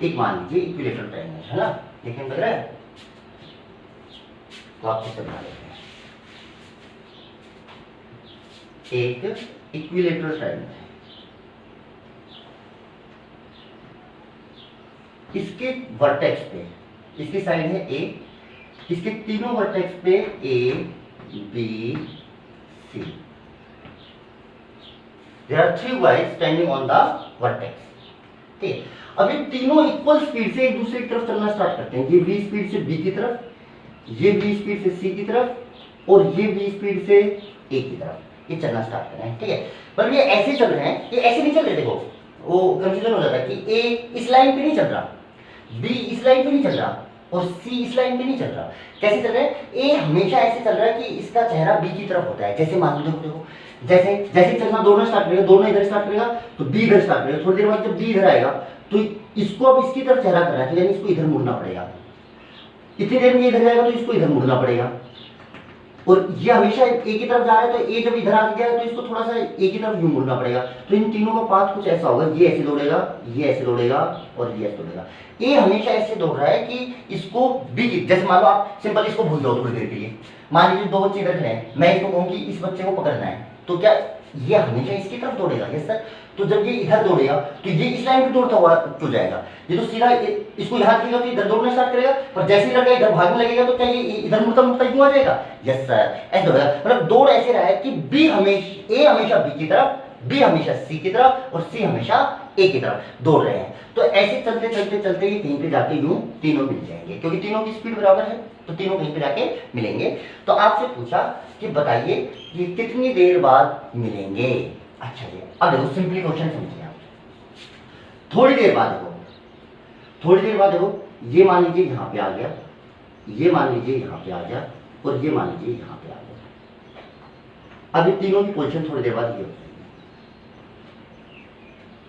एक मान लीजिए इक्विलेटरल ट्रायंगल है ना, देखने में लग रहा है, तो आप किससे बना लेते हैं एक इक्विलेटरल ट्रायंगल है, इसके वर्टेक्स पे, इसकी साइड है ए, इसके तीनों वर्टेक्स पे A B C, there are 3 wise standing on the vertex. ठीक, अब ये तीनों इक्वल स्पीड से एक दूसरे की तरफ चलना स्टार्ट करते हैं, ये v स्पीड से b की तरफ, ये v स्पीड से c की तरफ, और ये v स्पीड से a की तरफ ये चलना स्टार्ट कर रहे हैं। ठीक है, पर ये ऐसे चल रहे हैं, ये ऐसे नहीं चल रहे, देखो वो कंफ्यूजन हो जाता है कि a इस लाइन पे नहीं चल रहा, b इस लाइन पे नहीं चल रहा, और c इस लाइन पे नहीं चल रहा। कैसे चल रहे हैं, a हमेशा ऐसे चल रहा है कि इसका चेहरा b की तरफ होता है। जैसे मान लो देखो जैसे जैसे चलना दोनों स्टार्ट करेगा, दोनों इधर स्टार्ट करेगा तो b इधर स्टार्ट करेगा, थोड़ी देर बाद जब b इधर आएगा तो इसको अब इसकी तरफ चेहरा करना है, यानी इसको इधर मुड़ना पड़ेगा, इतनी देर में इधर जाएगा तो इसको इधर मुड़ना पड़ेगा, और ये हमेशा ए की तरफ जा रहा है, तो ए जब इधर आ गया तो इसको थोड़ा सा ए की तरफ यूं मुड़ना पड़ेगा। तो इन तीनों का पाथ कुछ ऐसा होगा, ये ऐसे दौड़ेगा, ये ऐसे दौड़ेगा और ये ऐसे दौड़ेगा। ए हमेशा ऐसे दौड़ रहा है कि इसको बी की, जैसे मान लो आप सिंपल इसको भूल जाओ थोड़ी देर के लिए, मान लीजिए दो बच्चे इधर खड़े हैं, मैं इसको कहूँ कि इस बच्चे को पकड़ना है, तो क्या ये हमेशा इसकी तरफ दौड़ेगा? Yes sir. तो जब ये इधर दौड़ेगा तो ये इस लाइन पे दौड़ता हुआ क्यों जाएगा? ये तो सीधा इसको यहाँ रखेगा तो इधर दौड़ना स्टार्ट करेगा, पर जैसे ही लड़का इधर भागने लगेगा तो क्या ये इधर मुड़ता मुड़ता क्यों आ जाएगा? यस सर, ऐसे दौड़ेगा। मतलब दौड़ ऐसे रहा है कि बी हमेशा ए हमेशा बी की तरफ, बी हमेशा सी की तरफ और सी हमेशा ए की तरफ दौड़ रहे हैं। तो ऐसे चलते चलते चलते ये कहीं पे जाके यूं तीनों मिल जाएंगे, क्योंकि तीनों की स्पीड बराबर है, तो तीनों कहीं पे जाके मिलेंगे। तो आपसे पूछा कि बताइए ये कितनी देर बाद मिलेंगे। अच्छा जी, अब देखो सिंपली क्वेश्चन समझिए आप। थोड़ी देर बाद देखो, थोड़ी देर बाद देखो, ये मान लीजिए यहाँ पे आ गया, ये मान लीजिए यहाँ पे आ गया और ये मान लीजिए यहाँ पे आ गया। अब ये तीनों की पोजीशन थोड़ी देर बाद ये हो जाएगी।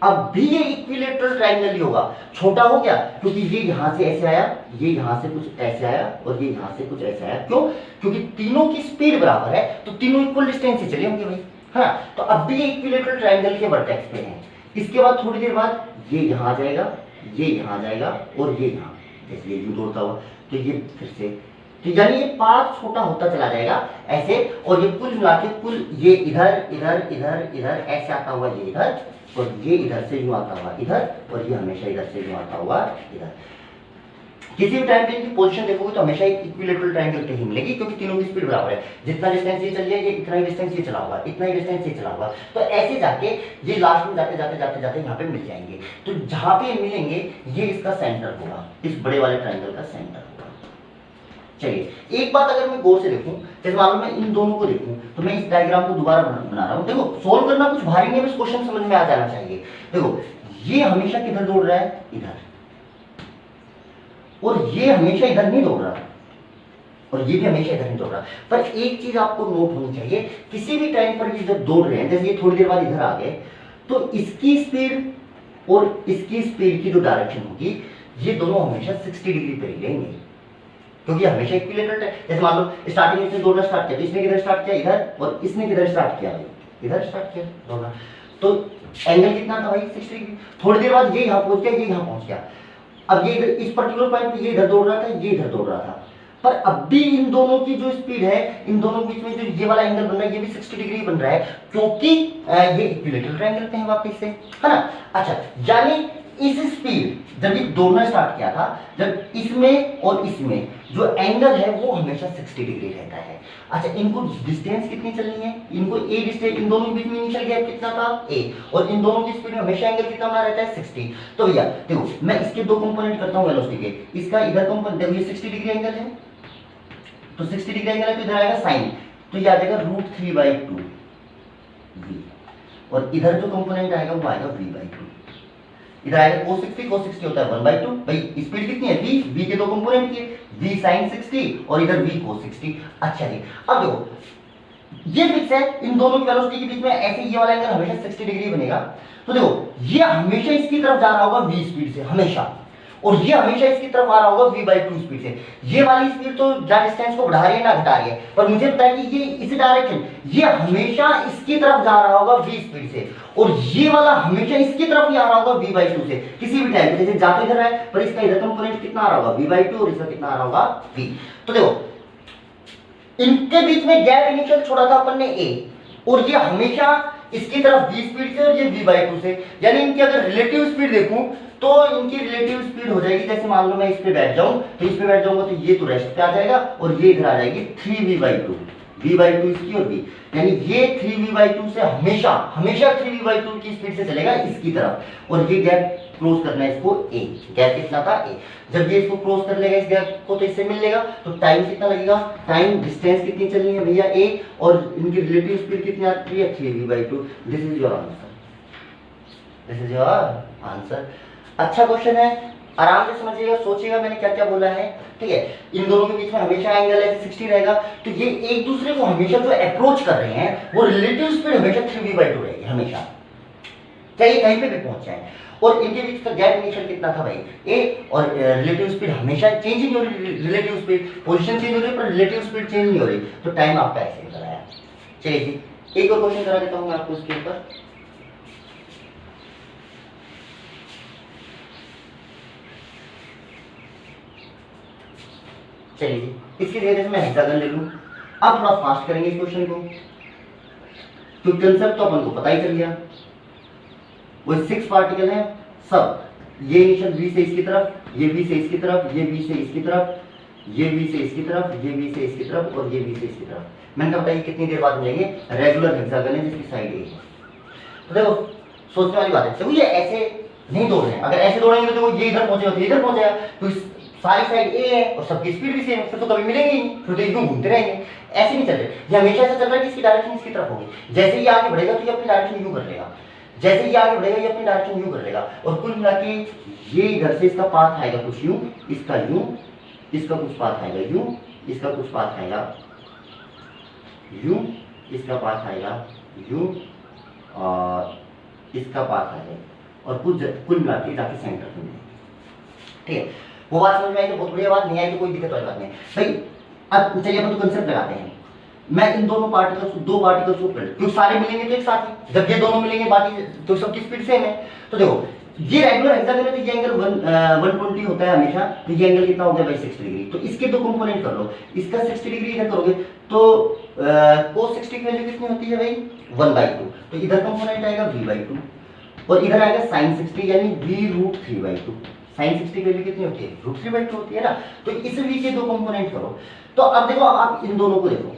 अब भी ये इक्विलेटरल ट्रायंगल ही होगा, छोटा हो गया क्योंकि ये यहां से ऐसे आया, ये यहां से कुछ ऐसे आया और ये यहां से कुछ ऐसे आया। क्यों? क्योंकि तीनों की स्पीड बराबर है, तो तीनों इक्वल डिस्टेंस से चले होंगे भाई। हाँ, तो अब भी ये इक्विलेटरल ट्रायंगल के वर्टेक्स पे हैं। इसके बाद थोड़ी देर बाद ये यहां आ जाएगा, ये यहां आ जाएगा और ये यहां, जैसे ये यूं दौड़ता हुआ, तो ये फिर से, तो यानी ये पाथ छोटा होता चला जाएगा ऐसे, और ये कुल मिला के कुल ये इधर इधर इधर इधर ऐसे आता हुआ ये इधर, और ये इधर से यूं आता हुआ इधर, और ये हमेशा इधर से यूं आता हुआ इधर। किसी भी टाइम पे इनकी पोजीशन देखोगे तो हमेशा एक इक्विलेटरल ट्रायंगल पे ही मिलेगी, क्योंकि तीनों की स्पीड बराबर है। जितना डिस्टेंस ये चल जाएगा इतना ही डिस्टेंस ये चला होगा, इतना ही डिस्टेंस ये चला होगा। तो ऐसे जाके ये लास्ट में जाते जाते जाते जाते यहाँ पे मिल जाएंगे। तो जहां पे मिलेंगे ये इसका सेंटर होगा, इस बड़े वाले ट्रायंगल का सेंटर होगा। चलिए, एक बात अगर मैं गौर से देखूं, जैसे मान लो मैं इन दोनों को देखूं, तो मैं इस डायग्राम को दोबारा बना रहा हूं। देखो, सोल्व करना कुछ भारी नहीं है, बस क्वेश्चन समझ में आ जाना चाहिए। देखो, ये हमेशा किधर दौड़ रहा है? इधर। और ये हमेशा इधर नहीं दौड़ रहा, और ये भी हमेशा इधर नहीं दौड़ रहा। पर एक चीज आपको नोट होनी चाहिए, किसी भी टाइम पर ये जब दौड़ रहे हैं, जैसे ये थोड़ी देर बाद इधर आ गए, तो इसकी स्पीड और इसकी स्पीड की जो डायरेक्शन होगी, ये दोनों हमेशा 60 डिग्री पर ही रहेंगे, क्योंकि हमेशा इक्विलेटरल है। जैसे मान लो स्टार्टिंग में इसने दौड़ना स्टार्ट किया, तो इसने किधर स्टार्ट किया? इधर, और इसने किधर स्टार्ट किया? इधर स्टार्ट किया दौड़ना। तो एंगल कितना था भाई? 60 डिग्री। थोड़ी देर बाद ये यहाँ पहुंच गया, ये यहाँ पहुंच गया। अब ये इधर इस पर्टिकुलर पॉइंट पे ये इधर दौड़ रहा था, ये इधर दौड़ रहा था, पर अब भी इन दोनों की जो स्पीड है, इन दोनों के बीच में जो ये वाला एंगल बन रहा है, ये भी 60 डिग्री बन रहा है, क्योंकि ये इक्विलेटरल ट्रायंगल पे है वापस से, है ना? अच्छा, यानी इस स्पीड जब ये दौड़ना स्टार्ट किया था, जब इसमें और इसमें जो एंगल है वो हमेशा 60 डिग्री रहता है। अच्छा, इनको डिस्टेंस कितनी चलनी है? इनको ए डिस्टेंस, इन दोनों के बीच में इनिशियल गैप कितना था? ए, और इन दोनों की स्पीड में हमेशा एंगल कितना बना रहता है? 60। तो भैया देखो, मैं इसके दो कंपोनेंट करता हूं वेलोसिटी के। इसका इधर कंपोनेंट देखो, ये 60 डिग्री एंगल है, तो 60 डिग्री एंगल है, तो इधर आएगा साइन, तो ये आ जाएगा √3/2 v, और इधर जो कंपोनेंट आएगा वो आएगा v/2। इधर आएगा cos 60 होता है 1/2। भाई स्पीड कितनी है? v के दो कंपोनेंट की, v sin 60 और इधर v cos 60। अच्छा जी, अब देखो ये फिक्स है, इन दोनों की वेलोसिटी के बीच में ऐसे ये वाला एंगल हमेशा 60 डिग्री बनेगा। तो देखो, ये हमेशा इसकी तरफ जा रहा होगा v स्पीड से हमेशा, और ये हमेशा इसकी तरफ आ रहा होगा v/2 स्पीड से। ये वाली स्पीड तो जा डिस्टेंस को बढ़ा रही है ना घटा रही है, पर मुझे पता है कि ये इस डायरेक्शन, ये हमेशा इसकी तरफ जा रहा होगा v स्पीड से, और ये वाला हमेशा इसकी तरफ ही आ रहा होगा v/2 से। किसी भी टाइम पे जैसे जा तो इधर है, पर इसका इधर कंपोनेंट कितना आ रहा होगा? v/2, और इसका कितना आ रहा होगा? v। तो देखो, इनके बीच में गैप इनिशियल छोड़ा था अपन ने a, और ये हमेशा इसकी तरफ v स्पीड से और ये v/2 से। यानी इनकी अगर रिलेटिव स्पीड देखूं तो इनकी रिलेटिव स्पीड हो जाएगी, जैसे मान लो मैं इस पे बैठ जाऊं, तो इस पे बैठ जाऊंगा तो ये तो रेस्ट पे आ जाएगा, और ये इधर आ जाएगी 3v/2, v/2 इसकी और v, यानी ये 3v/2 से हमेशा हमेशा 3v/2 की स्पीड से चलेगा इसकी तरफ, और ये गैप क्रॉस करना है इसको a। गैप कितना था? a। जब ये इसको क्रॉस कर लेगा इस गैप को, तो इससे मिल लेगा, तो टाइम कितना लगेगा? टाइम डिस्टेंस कितनी चलनी है भैया? a, और इनकी रिलेटिव स्पीड कितनी आती है? 3v/2। This is your answer, this is your answer. अच्छा क्वेश्चन है, आराम से समझिएगा, सोचिएगा मैंने क्या क्या बोला है, ठीक है? इन दोनों के बीच में हमेशा एंगल ऐसे 60 रहेगा, तो ये एक दूसरे को हमेशा जो अप्रोच कर रहे हैं वो रिलेटिव स्पीड हमेशा 3v/2 रहेगी हमेशा। चाहे ये कहीं पे भी पहुंच जाए। और इनके बीच का गैप इनिशियल कितना था भाई, ए, और रिलेटिव स्पीड हमेशा चेंज ही नहीं हो रही, रिलेटिव स्पीड पोजीशन चेंज हो रही है पर रिलेटिव स्पीड चेंज नहीं हो रही, तो टाइम आपका ऐसे निकल आया। चलिए जी एक और क्वेश्चन करा देता हूँ मैं आपको इसके ऊपर। चलिए जी इसकी जगह से मैं हेक्सागन ले लूँ। अब थोड़ा फास्ट करेंगे इस क्वेश्चन को, तो कंसेप्ट तो अपन को पता ही चल गया। वो 6 पार्टिकल है सब, ये इनिशियल V से इसकी तरफ, ये V से इसकी तरफ, ये V से इसकी तरफ, ये V से इसकी तरफ, ये V से इसकी तरफ और ये V से इसकी तरफ। मैंने कहा बताइए कितनी देर बाद मिलेंगे, रेगुलर हेक्सागन है जिसकी साइड ए है। तो देखो सोचने वाली बात है, देखो ये ऐसे नहीं दौड़ रहे हैं, अगर ऐसे दौड़ेंगे तो देखो ये इधर पहुंचेगा तो इधर पहुंचेगा, तो सारी साइड ए है और सबकी स्पीड भी सेम है, फिर तो कभी मिलेंगे ही नहीं, फिर तो यूं घूमते रहेंगे। ऐसे नहीं चल रहे, ये हमेशा ऐसा चल रहा है कि इसकी डायरेक्शन इसकी तरफ होगी। जैसे ही आगे बढ़ेगा तो ये अपनी डायरेक्शन यूं कर लेगा, जैसे ही आगे बढ़ेगा ये अपनी डायरेक्शन यूं कर लेगा, और कुल मिला के ये इधर से इसका पाथ आएगा कुछ यूं, इसका यूं, इसका कुछ पाथ आएगा यूं, इसका कुछ पाथ आएगा यूं, इसका पाथ आएगा यूं, और इसका पाथ आएगा, और कुल मिला के जाके सेंटर में। ठीक है, वो बात समझ में आई तो बहुत बढ़िया बात, नहीं आई तो कोई दिक्कत वाली बात नहीं भाई। अब चलिए अपन तो कंसेप्ट लगाते हैं, मैं इन दोनों पार्टिकल्स को, दो पार्टिकल्स को पलट, क्योंकि सारे मिलेंगे तो एक साथ ही, जब ये दोनों मिलेंगे बाकी तो सबकी स्पीड सेम है। तो देखो ये रेगुलर हेक्सागन है तो ये एंगल 120 होता है हमेशा, तो ये एंगल कितना हो गया भाई 60 डिग्री। तो इसके दो कंपोनेंट कर लो, इसका 60 डिग्री इधर करोगे तो cos 60 की वैल्यू कितनी होती है भाई 1/2, तो इधर कंपोनेंट आएगा v/2 और इधर आएगा sin 60 यानी v√3/2। sin 60 की वैल्यू कितनी होती है √3/2 होती है ना। तो इस v के दो कंपोनेंट करो। तो अब देखो आप इन दोनों को देखो,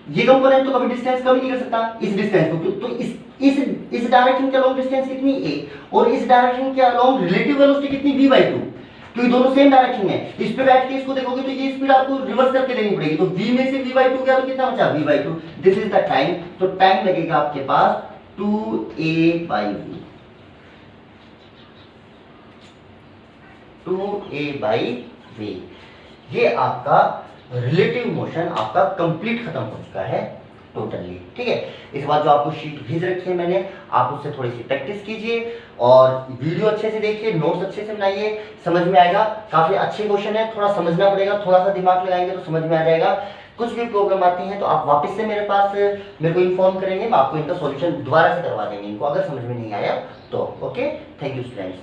ये कंपोनेंट तो कभी डिस्टेंस कम नहीं कर सकता इस डिस्टेंस को, तो इस डायरेक्शन के अलोंग डिस्टेंस कितनी a और इस डायरेक्शन के अलोंग रिलेटिव वेलोसिटी कितनी v/2, क्योंकि दोनों सेम डायरेक्शन में। इस पे बैठ के इसको देखोगे तो ये स्पीड आपको रिवर्स करके देनी पड़ेगी, तो v में से v/2 गया तो कितना बचा v/2। This is the time, तो टाइम लगेगा आपके पास 2a/v, 2a/v। ये आपका रिलेटिव मोशन आपका कंप्लीट खत्म हो चुका है टोटली। ठीक है, इस बार जो आपको शीट भेज रखी है मैंने, आप उससे थोड़ी सी प्रैक्टिस कीजिए और वीडियो अच्छे से देखिए, नोट्स अच्छे से बनाइए, समझ में आएगा। काफी अच्छे क्वेश्चन है, थोड़ा समझना पड़ेगा, थोड़ा सा दिमाग लगाएंगे तो समझ में आ जाएगा। कुछ भी प्रॉब्लम आती है तो आप वापस से मेरे को इन्फॉर्म करेंगे, मैं आपको इनका सॉल्यूशन दोबारा से करवा देंगे इनको, अगर समझ में नहीं आया तो। Okay, thank you students.